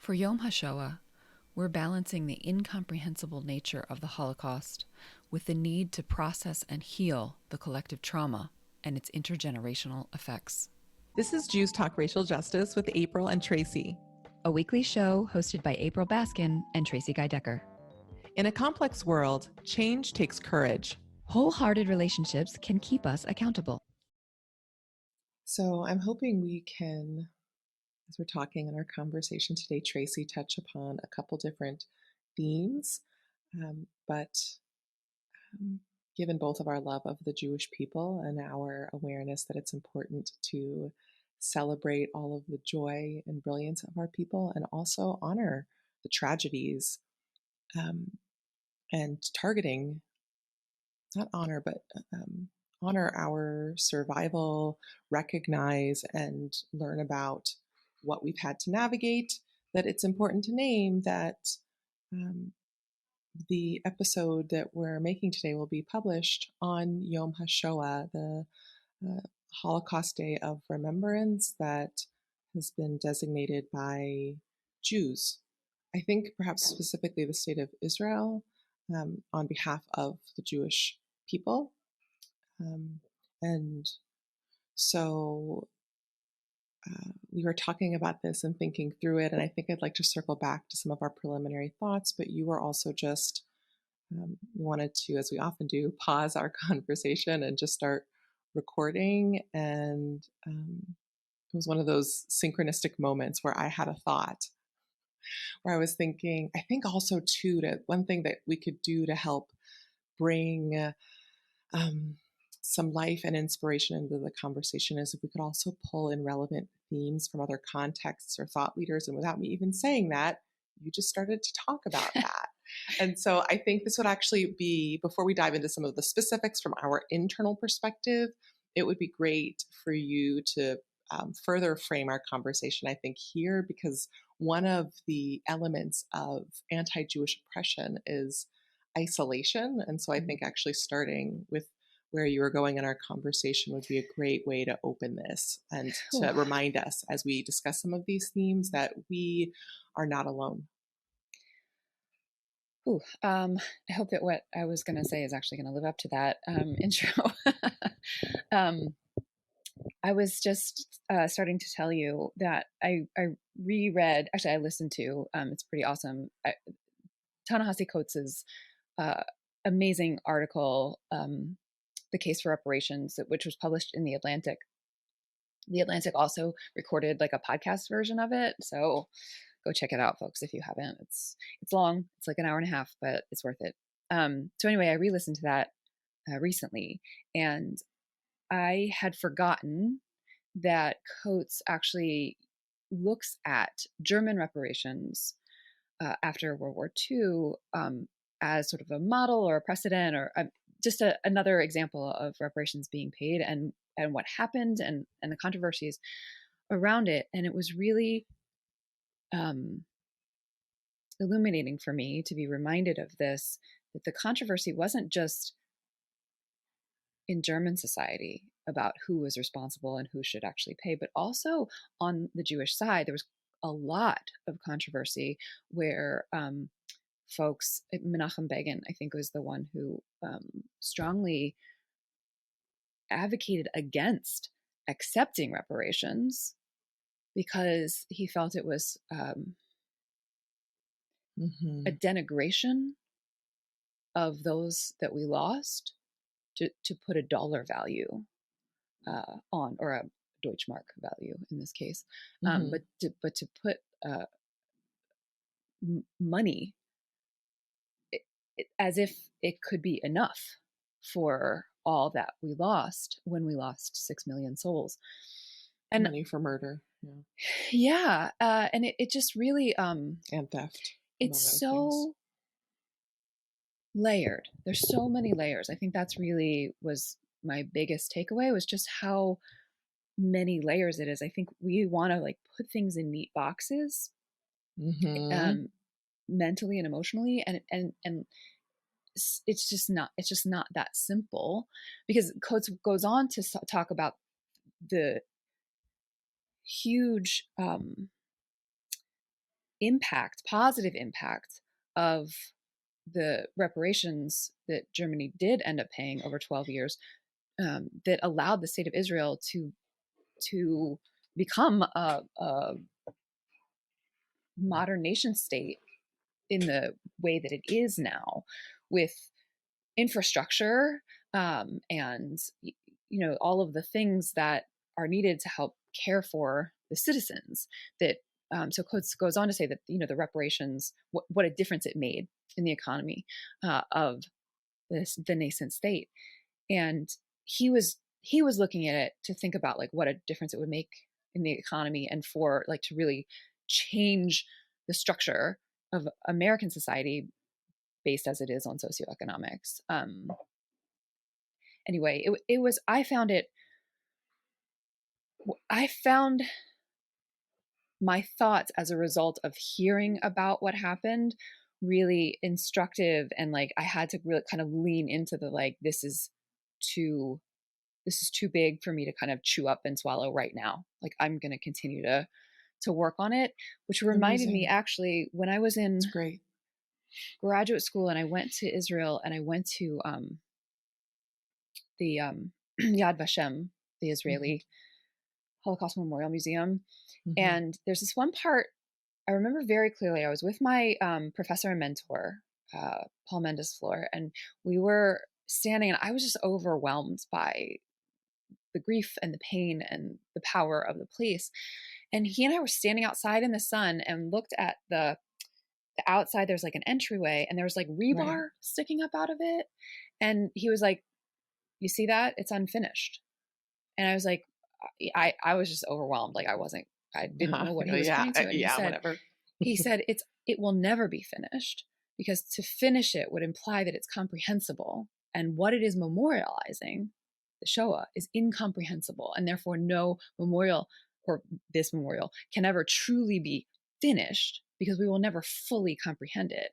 For Yom HaShoah, we're balancing the incomprehensible nature of the Holocaust with the need to process and heal the collective trauma and its intergenerational effects. This is Jews Talk Racial Justice with April and Tracy, a weekly show hosted by April Baskin and Tracy Guy Decker. In a complex world, change takes courage. Wholehearted relationships can keep us accountable. So I'm hoping we can, as we're talking in our conversation today, Tracy, touch upon a couple different themes, but given both of our love of the Jewish people and our awareness that it's important to celebrate all of the joy and brilliance of our people and also honor the tragedies and targeting, not honor, but honor our survival, recognize and learn about what we've had to navigate, that it's important to name that the episode that we're making today will be published on Yom HaShoah, the Holocaust Day of Remembrance that has been designated by Jews. I think perhaps specifically the state of Israel on behalf of the Jewish people. And so we were talking about this and thinking through it, and I think I'd like to circle back to some of our preliminary thoughts, but you were also just, we wanted to, as we often do, pause our conversation and just start recording. And it was one of those synchronistic moments where I had a thought, where I was thinking, I think also too, one thing that we could do to help bring some life and inspiration into the conversation is if we could also pull in relevant themes from other contexts or thought leaders. And without me even saying that, you just started to talk about that. And so I think this would actually be, before we dive into some of the specifics from our internal perspective, it would be great for you to further frame our conversation, I think, here, because one of the elements of anti-Jewish oppression is isolation. And so I think actually starting with where you were going in our conversation would be a great way to open this and to remind us as we discuss some of these themes that we are not alone. I hope that what I was going to say is actually going to live up to that intro. I was just starting to tell you that I reread, actually I listened to, it's pretty awesome, Ta-Nehisi Coates's amazing article, The Case for Reparations, which was published in The Atlantic. The Atlantic also recorded like a podcast version of it, so go check it out, folks, if you haven't. It's long, it's like an hour and a half, but it's worth it. So anyway, I re-listened to that recently, and I had forgotten that Coates actually looks at German reparations after World War II as sort of a model or a precedent or just another example of reparations being paid and what happened and the controversies around it. And it was really illuminating for me to be reminded of this, that the controversy wasn't just in German society about who was responsible and who should actually pay, but also on the Jewish side, there was a lot of controversy where folks, Menachem Begin, I think, was the one who strongly advocated against accepting reparations because he felt it was a denigration of those that we lost to put a dollar value on, or a Deutschmark value in this case, but to put money as if it could be enough for all that we lost when we lost 6 million souls. And money for murder. Yeah. And it just really... and theft. It's so layered. There's so many layers. I think that's really was my biggest takeaway, was just how many layers it is. I think we want to like put things in neat boxes, mentally and emotionally, and it's just not that simple, because Coates goes on to talk about the huge positive impact of the reparations that Germany did end up paying over 12 years, that allowed the state of Israel to become a modern nation state in the way that it is now, with infrastructure, and all of the things that are needed to help care for the citizens. That so Coates goes on to say that the reparations, what a difference it made in the economy of the nascent state. And he was looking at it to think about like what a difference it would make in the economy, and for like to really change the structure of American society based as it is on socioeconomics. Anyway, it was, I found my thoughts as a result of hearing about what happened really instructive, and like I had to really kind of lean into the like, this is too big for me to kind of chew up and swallow right now. Like I'm going to continue to work on it, which reminded me actually when I was in great. graduate school and I went to Israel and I went to the Yad Vashem, the Israeli Holocaust Memorial Museum. And there's this one part I remember very clearly. I was with my professor and mentor, Paul Mendes-Floor, and we were standing, and I was just overwhelmed by the grief and the pain and the power of the place. And he and I were standing outside in the sun and looked at the outside. There's like an entryway, and there was like rebar sticking up out of it. And he was like, "You see that? It's unfinished." And I was like, I was just overwhelmed. Like I didn't know what he was pointing to. And he said, it will never be finished, because to finish it would imply that it's comprehensible. And what it is memorializing, the Shoah, is incomprehensible. And therefore no memorial, or this memorial, can ever truly be finished, because we will never fully comprehend it.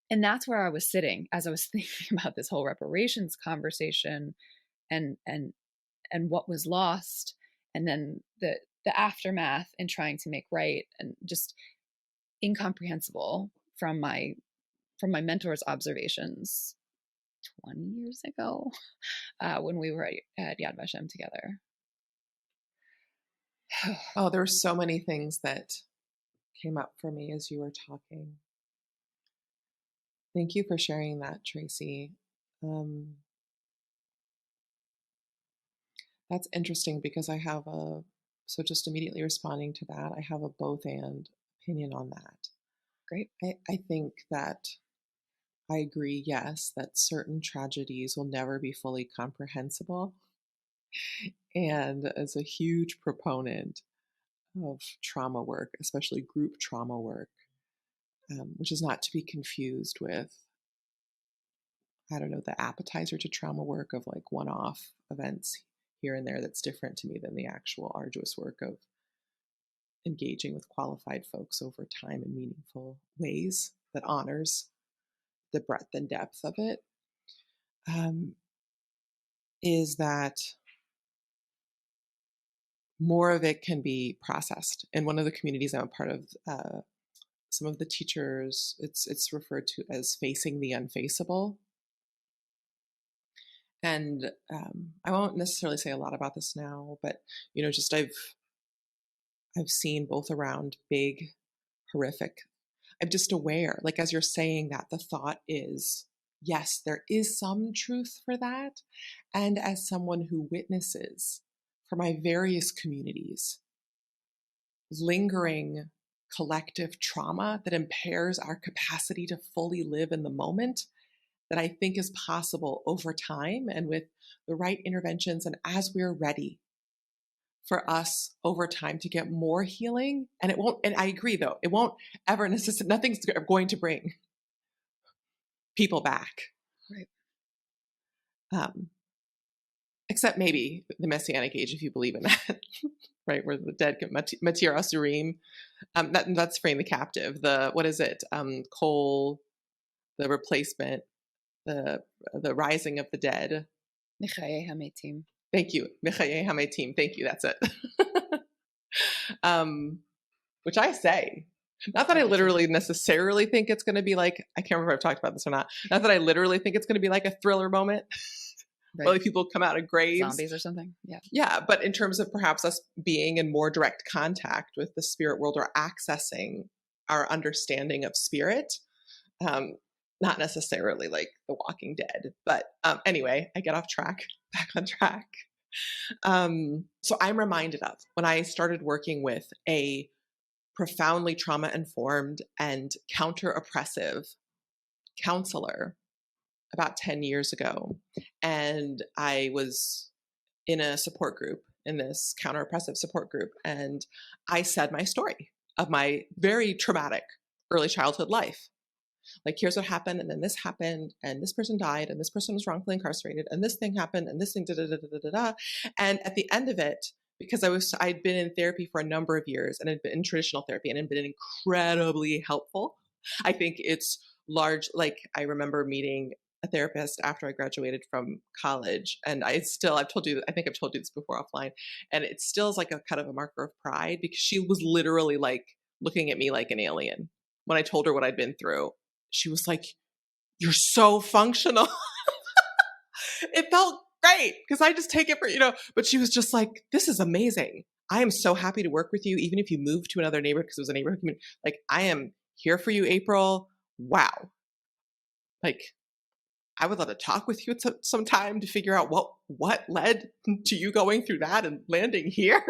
And that's where I was sitting as I was thinking about this whole reparations conversation, and what was lost, and then the aftermath, and trying to make right, and just incomprehensible from my mentor's observations 20 years ago, when we were at Yad Vashem together. Oh, there were so many things that came up for me as you were talking. Thank you for sharing that, Tracy. That's interesting, because I have so just immediately responding to that, I have a both and opinion on that. Great. I think that I agree, yes, that certain tragedies will never be fully comprehensible. And as a huge proponent of trauma work, especially group trauma work, which is not to be confused with, I don't know, the appetizer to trauma work of like one-off events here and there, that's different to me than the actual arduous work of engaging with qualified folks over time in meaningful ways that honors the breadth and depth of it. Is that more of it can be processed. In one of the communities I'm a part of, some of the teachers, it's referred to as facing the unfaceable. And I won't necessarily say a lot about this now, but just I've seen both around big, horrific. I'm just aware, like as you're saying that, the thought is, yes, there is some truth for that. And as someone who witnesses for my various communities lingering collective trauma that impairs our capacity to fully live in the moment, that I think is possible over time and with the right interventions, and as we're ready for us over time to get more healing. And it won't, and I agree though, it won't ever necessarily, nothing's going to bring people back. Right. Except maybe the Messianic age, if you believe in that, right? Where the dead get Matir Asurim, that's freeing the captive. What is it? Kol, the replacement, the rising of the dead. Mechaye Hametim. Thank you. Mechaye Hametim. Thank you. That's it. Which I say, Not that I literally necessarily think it's going to be like, I can't remember if I've talked about this or not. Not that I literally think it's going to be like a thriller moment. Right. Where like people come out of graves. Zombies or something. Yeah. Yeah. But in terms of perhaps us being in more direct contact with the spirit world or accessing our understanding of spirit, not necessarily like The Walking Dead. But anyway, I get off track, back on track. So I'm reminded of when I started working with a profoundly trauma-informed and counter-oppressive counselor about 10 years ago. And I was in a support group, in this counter-oppressive support group. And I said my story of my very traumatic early childhood life. Like, here's what happened, and then this happened, and this person died, and this person was wrongfully incarcerated, and this thing happened, and this thing, da da da da da da. And at the end of it, because I'd been in therapy for a number of years, and had been in traditional therapy, and had been incredibly helpful. I think it's large. Like, I remember meeting a therapist after I graduated from college, and I've told you, I think I've told you this before offline, and it still is like a kind of a marker of pride, because she was literally like looking at me like an alien when I told her what I'd been through. She was like, "You're so functional." It felt great because I just take it for, but she was just like, "This is amazing. I am so happy to work with you, even if you move to another neighborhood," because it was a neighborhood community. Like, I am here for you, April. Wow. Like, I would love to talk with you at some time to figure out what led to you going through that and landing here.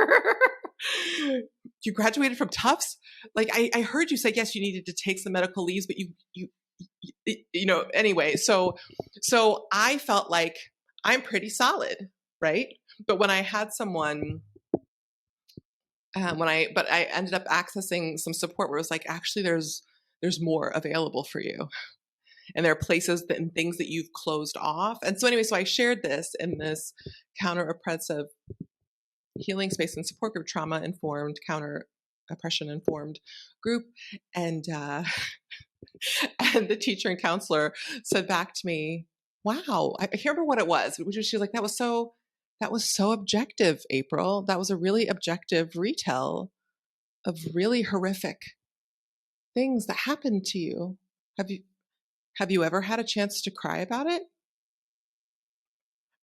You graduated from Tufts. Like, I heard you say, yes, you needed to take some medical leaves, but anyway. So I felt like I'm pretty solid, right? But when I had someone, I ended up accessing some support where it was like, actually, there's more available for you. And there are places and things that you've closed off. And so anyway, so I shared this in this counter-oppressive healing space and support group, trauma-informed, counter-oppression-informed group. And and the teacher and counselor said back to me, "Wow," I can't remember what it was, which was, she was like, that was so objective, April. That was a really objective retell of really horrific things that happened to you. Have you ever had a chance to cry about it?"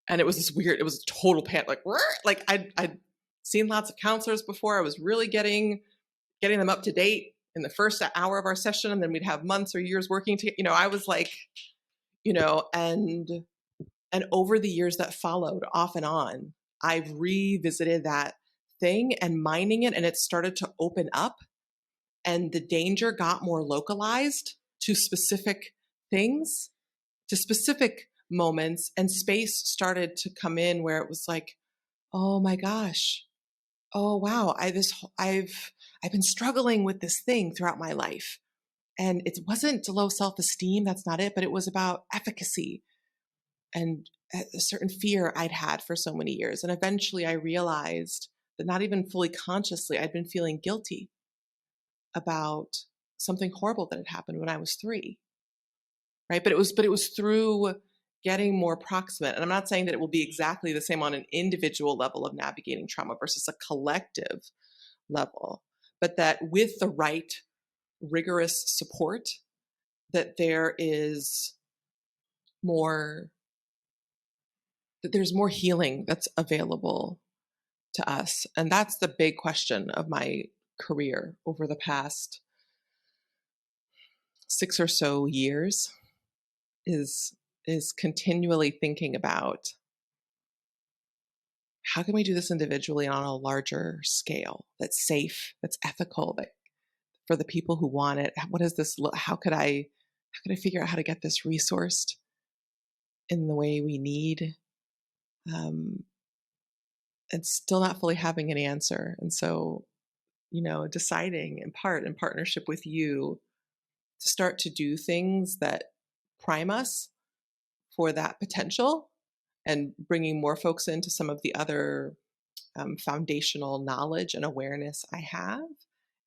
And it was it was a total panic. Like I'd seen lots of counselors before. I was really getting them up to date in the first hour of our session. And then we'd have months or years working together. I was like, and over the years that followed, off and on, I've revisited that thing and mining it, and it started to open up, and the danger got more localized to specific things, to specific moments, and space started to come in where it was like, oh my gosh, oh wow, I've been struggling with this thing throughout my life. And it wasn't low self-esteem, that's not it, but it was about efficacy and a certain fear I'd had for so many years. And eventually I realized that, not even fully consciously, I'd been feeling guilty about something horrible that had happened when I was 3. Right? But it was through getting more proximate. And I'm not saying that it will be exactly the same on an individual level of navigating trauma versus a collective level, but that with the right rigorous support, that there's more healing that's available to us. And that's the big question of my career over the past 6 or so years, is continually thinking about, how can we do this individually on a larger scale that's safe, that's ethical, that for the people who want it? What does this look? How could I figure out how to get this resourced in the way we need? And still not fully having an answer. And so, deciding in partnership with you to start to do things that prime us for that potential, and bringing more folks into some of the other foundational knowledge and awareness I have,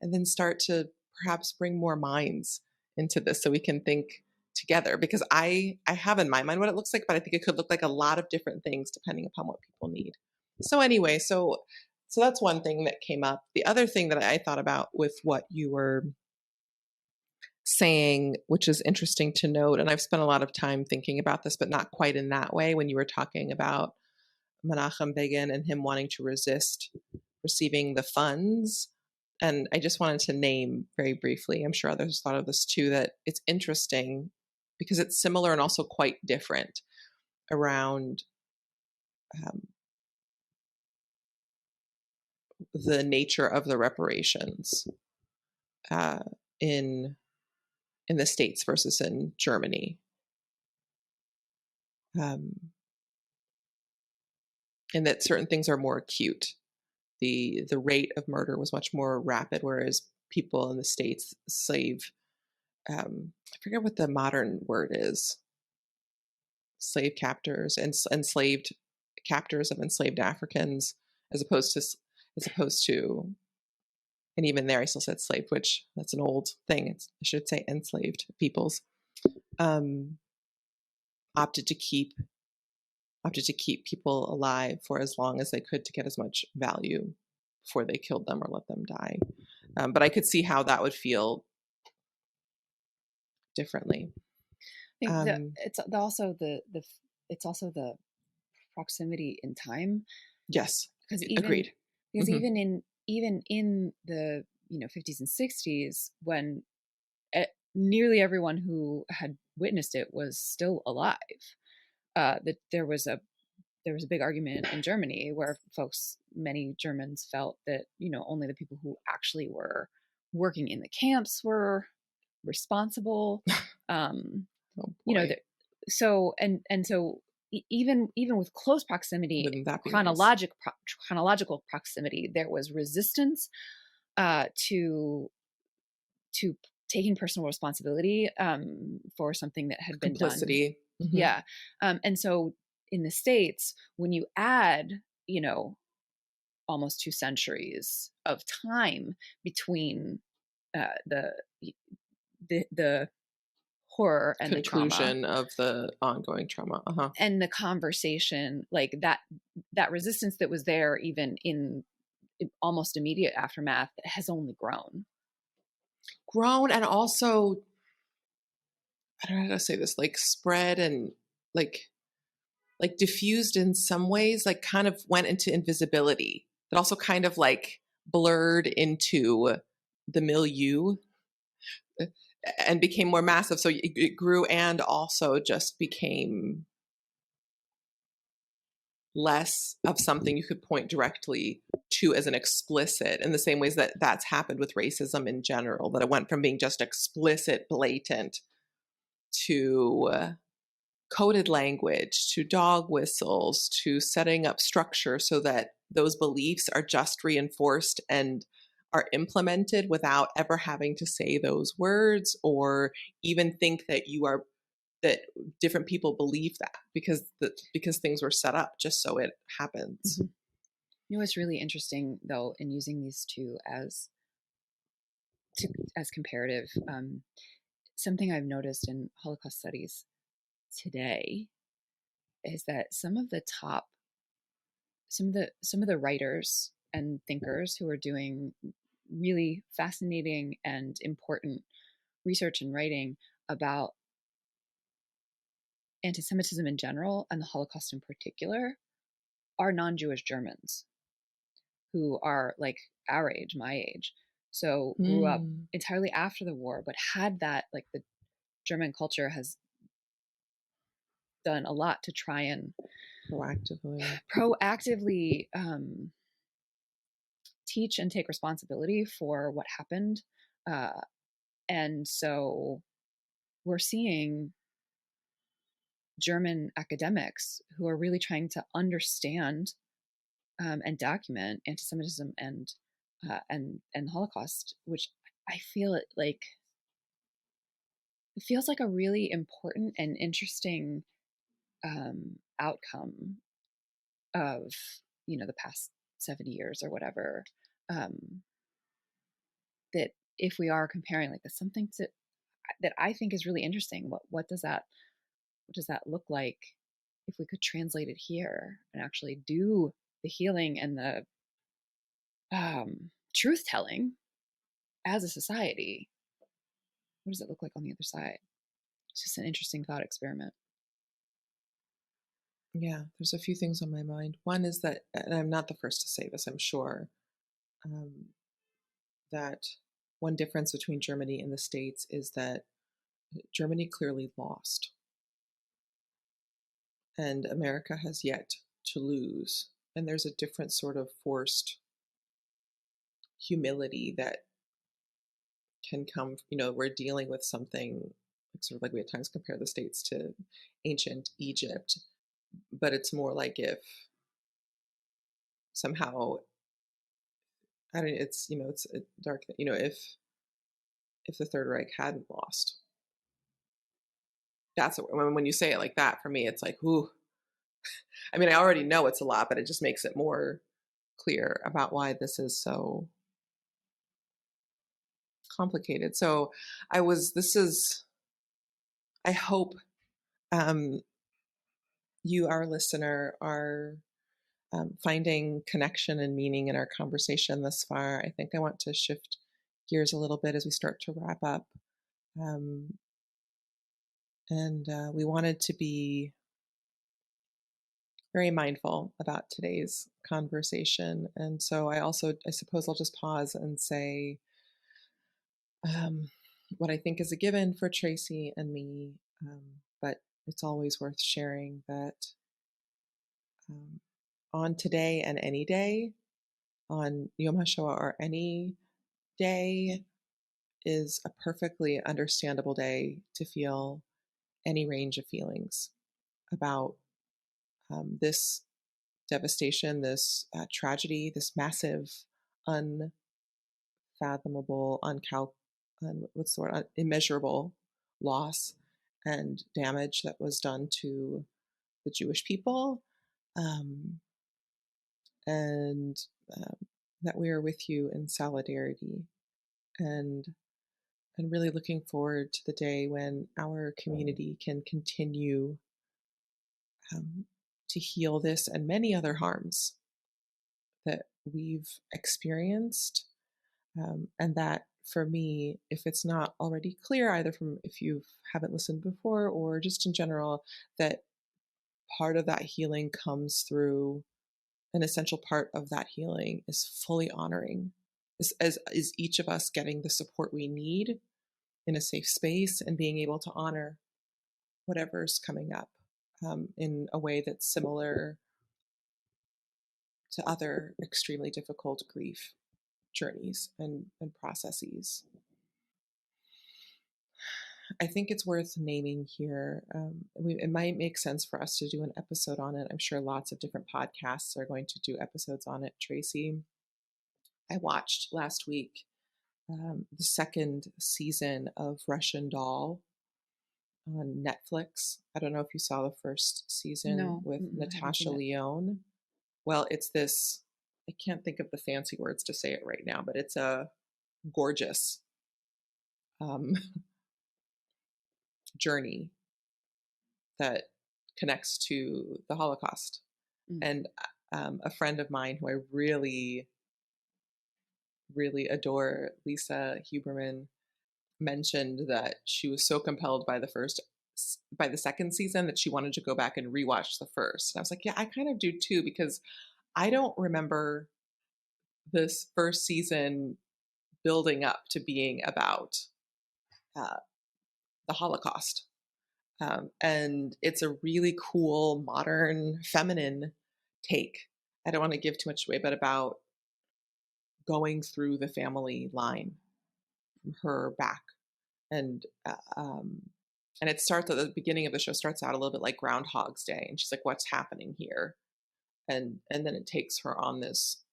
and then start to perhaps bring more minds into this so we can think together, because I have in my mind what it looks like, but I think it could look like a lot of different things depending upon what people need. So anyway, so that's one thing that came up. The other thing that I thought about with what you were saying, which is interesting to note, and I've spent a lot of time thinking about this, but not quite in that way, when you were talking about Menachem Begin and him wanting to resist receiving the funds. And I just wanted to name very briefly, I'm sure others thought of this too, that it's interesting because it's similar and also quite different around the nature of the reparations in the States versus in Germany. And that certain things are more acute. The rate of murder was much more rapid, whereas people in the States, I forget what the modern word is, slave captors and enslaved captors of enslaved Africans, as opposed to, and even there I still said slave, which that's an old thing. I should say enslaved peoples, opted to keep people alive for as long as they could to get as much value before they killed them or let them die. But I could see how that would feel differently. I think it's also the proximity in time. Yes, because agreed. Even in the 50s and 60s, when nearly everyone who had witnessed it was still alive, that there was a big argument in Germany where many Germans felt that only the people who actually were working in the camps were responsible. Oh boy. So even with close proximity, chronological proximity, there was resistance to taking personal responsibility for something that had been done. Yeah. And so in the States, when you add, almost 2 centuries of time between the horror and conclusion of the ongoing trauma, and the conversation, like that resistance that was there even in almost immediate aftermath, has only grown, and also, I don't know how to say this, like spread and like diffused in some ways, like kind of went into invisibility, but also kind of like blurred into the milieu and became more massive. So it grew and also just became less of something you could point directly to as an explicit, in the same ways that that's happened with racism in general, that it went from being just explicit, blatant, to coded language, to dog whistles, to setting up structure so that those beliefs are just reinforced and are implemented without ever having to say those words or even think that that different people believe that, because things were set up just so it happens. Mm-hmm. What's really interesting though in using these two as comparative, something I've noticed in Holocaust studies today is that some of the writers and thinkers who are doing really fascinating and important research and writing about anti-Semitism in general and the Holocaust in particular are non-Jewish Germans who are like our age, my age, so grew up entirely after the war, but had that, like, the German culture has done a lot to try and proactively teach and take responsibility for what happened. And so we're seeing German academics who are really trying to understand and document anti-Semitism and the Holocaust, which I feel it feels like a really important and interesting outcome of the past 70 years or whatever. That if we are comparing, like, that's something that I think is really interesting. What does that look like if we could translate it here and actually do the healing and the truth telling as a society? what does it look like on the other side? It's just an interesting thought experiment. Yeah, there's a few things on my mind. One is that, and I'm not the first to say this, I'm sure, um, that one difference between Germany and the States is that Germany clearly lost, and America has yet to lose. And there's a different sort of forced humility that can come, we're dealing with something sort of like we at times compare the States to ancient Egypt, but it's more like if somehow, I don't, it's a dark, if the Third Reich hadn't lost. That's when you say it like that, for me, it's like, ooh. I mean, I already know it's a lot, but it just makes it more clear about why this is so complicated. So I hope you, our listener, are finding connection and meaning in our conversation thus far. I think I want to shift gears a little bit as we start to wrap up. And we wanted to be very mindful about today's conversation. And so I suppose I'll just pause and say what I think is a given for Tracy and me, but it's always worth sharing that on today and any day, on Yom HaShoah or any day, is a perfectly understandable day to feel any range of feelings about this devastation, this tragedy, this massive, unfathomable, immeasurable loss and damage that was done to the Jewish people, and that we are with you in solidarity, and really looking forward to the day when our community can continue to heal this and many other harms that we've experienced. And that, for me, if it's not already clear, either from if you haven't listened before or just in general, that part of that healing comes through, an essential part of that healing is fully honoring, is each of us getting the support we need in a safe space and being able to honor whatever's coming up in a way that's similar to other extremely difficult grief journeys and processes. I think it's worth naming here. It might make sense for us to do an episode on it. I'm sure lots of different podcasts are going to do episodes on it. Tracy, I watched last week the second season of Russian Doll on Netflix. I don't know if you saw the first season No, with I haven't Natasha seen it. Lyonne. Well, it's this, I can't think of the fancy words to say it right now, but it's a gorgeous journey that connects to the Holocaust. And a friend of mine who I really, really adore, Lisa Huberman, mentioned that she was so compelled by the second season that she wanted to go back and rewatch the first. And I was like, yeah, I kind of do too, because I don't remember this first season building up to being about the Holocaust. And it's a really cool, modern, feminine take. I don't want to give too much away, but about going through the family line from her back. And it starts at the beginning of the show, starts out a little bit like Groundhog's Day. And she's like, what's happening here? And then it takes her on this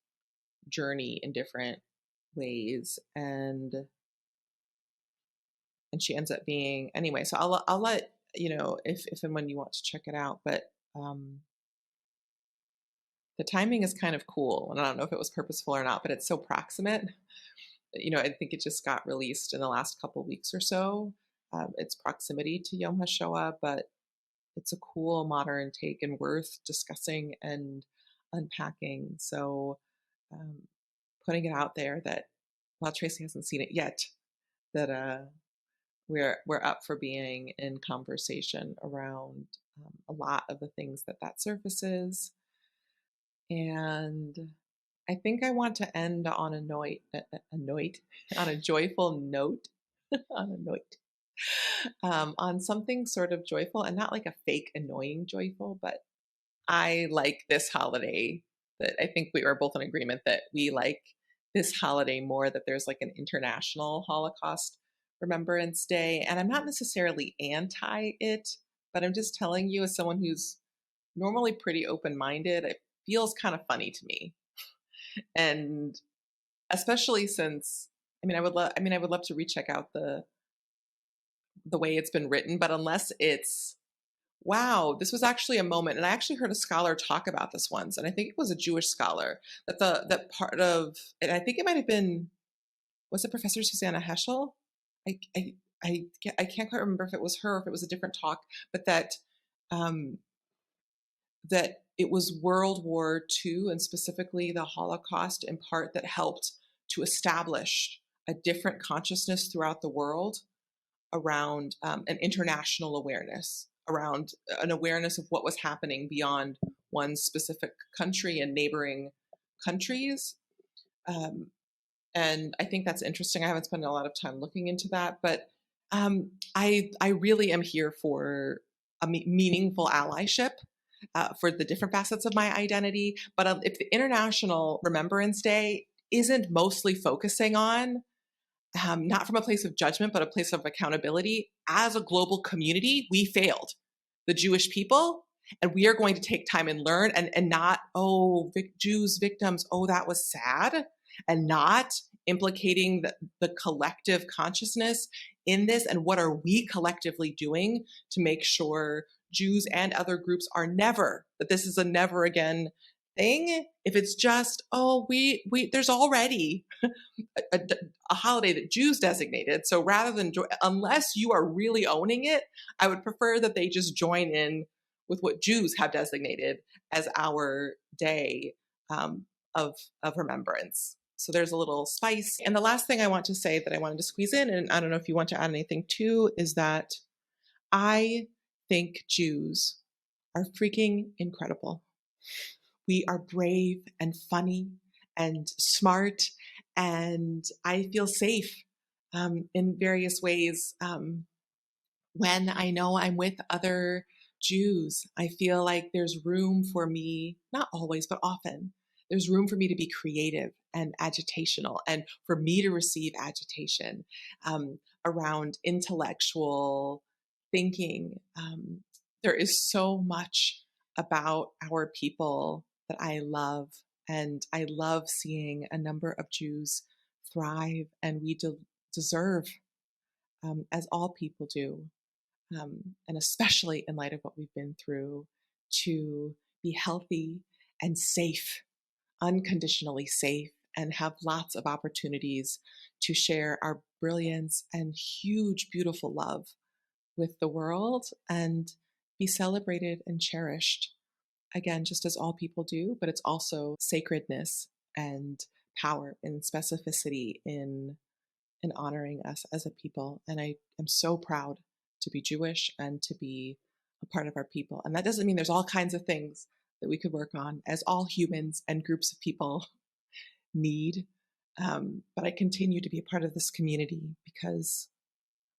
journey in different ways. And she ends up being, anyway, so I'll let, if and when you want to check it out, but the timing is kind of cool. And I don't know if it was purposeful or not, but it's so proximate. I think it just got released in the last couple of weeks or so. Its proximity to Yom HaShoah, but it's a cool modern take and worth discussing and unpacking. So putting it out there that, while Tracy hasn't seen it yet, that we're up for being in conversation around a lot of the things that surfaces. And I think I want to end on on a joyful note, on a note, on something sort of joyful, and not like a fake annoying joyful, but I like this holiday. That I think we are both in agreement that we like this holiday more, that there's like an international Holocaust Remembrance Day. And I'm not necessarily anti it, but I'm just telling you, as someone who's normally pretty open-minded, it feels kind of funny to me. And especially since, I would love to recheck out the way it's been written, but unless it's, wow, this was actually a moment, and I actually heard a scholar talk about this once, and I think it was a Jewish scholar, that part of, and I think it might have been, was it Professor Susanna Heschel? I I I can't quite remember if it was her or if it was a different talk, but um, that it was World War II, and specifically the Holocaust in part, that helped to establish a different consciousness throughout the world around an international awareness, around an awareness of what was happening beyond one specific country and neighboring countries. Um, and I think that's interesting. I haven't spent a lot of time looking into that, but I really am here for a meaningful allyship for the different facets of my identity. But if the International Remembrance Day isn't mostly focusing on, not from a place of judgment, but a place of accountability, as a global community, we failed the Jewish people. And we are going to take time and learn, and not, oh, Jews victims, oh, that was sad, and not implicating the collective consciousness in this. And what are we collectively doing to make sure Jews and other groups are never, that this is a never again thing? If it's just, oh, we there's already a holiday that Jews designated. So rather than, unless you are really owning it, I would prefer that they just join in with what Jews have designated as our day of remembrance. So there's a little spice. And the last thing I want to say that I wanted to squeeze in, and I don't know if you want to add anything too, is that I think Jews are freaking incredible. We are brave and funny and smart, and I feel safe in various ways. When I know I'm with other Jews, I feel like there's room for me, not always, but often, there's room for me to be creative and agitational, and for me to receive agitation around intellectual thinking. There is so much about our people that I love, and I love seeing a number of Jews thrive, and we deserve, as all people do, and especially in light of what we've been through, to be healthy and safe, unconditionally safe, and have lots of opportunities to share our brilliance and huge, beautiful love with the world, and be celebrated and cherished. Again, just as all people do, but it's also sacredness and power and specificity in honoring us as a people. And I am so proud to be Jewish and to be a part of our people. And that doesn't mean there's all kinds of things that we could work on, as all humans and groups of people need. But I continue to be a part of this community because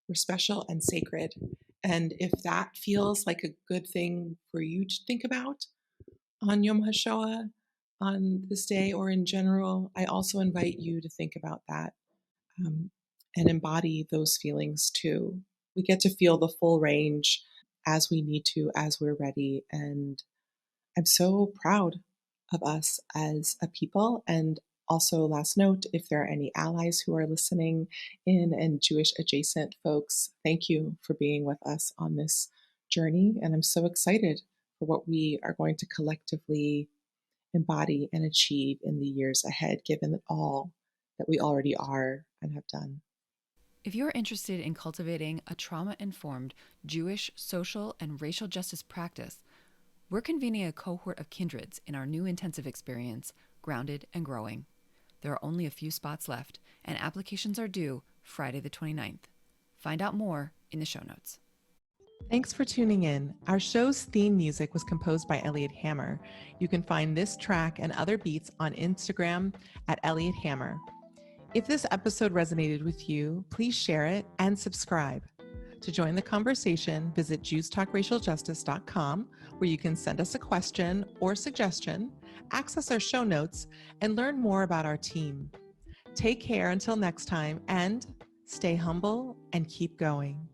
we're special and sacred. And if that feels like a good thing for you to think about on Yom HaShoah, on this day, or in general, I also invite you to think about that, and embody those feelings too. We get to feel the full range as we need to, as we're ready. And I'm so proud of us as a people. And also, last note, if there are any allies who are listening in, and Jewish adjacent folks, thank you for being with us on this journey. And I'm so excited for what we are going to collectively embody and achieve in the years ahead, given all that we already are and have done. If you're interested in cultivating a trauma-informed Jewish social and racial justice practice, we're convening a cohort of kindreds in our new intensive experience, Grounded and Growing. There are only a few spots left, and applications are due Friday the 29th. Find out more in the show notes. Thanks for tuning in. Our show's theme music was composed by Elliot Hammer. You can find this track and other beats on Instagram at Elliot Hammer. If this episode resonated with you, please share it and subscribe. To join the conversation, visit JewsTalkRacialJustice.com, where you can send us a question or suggestion, access our show notes, and learn more about our team. Take care until next time, and stay humble and keep going.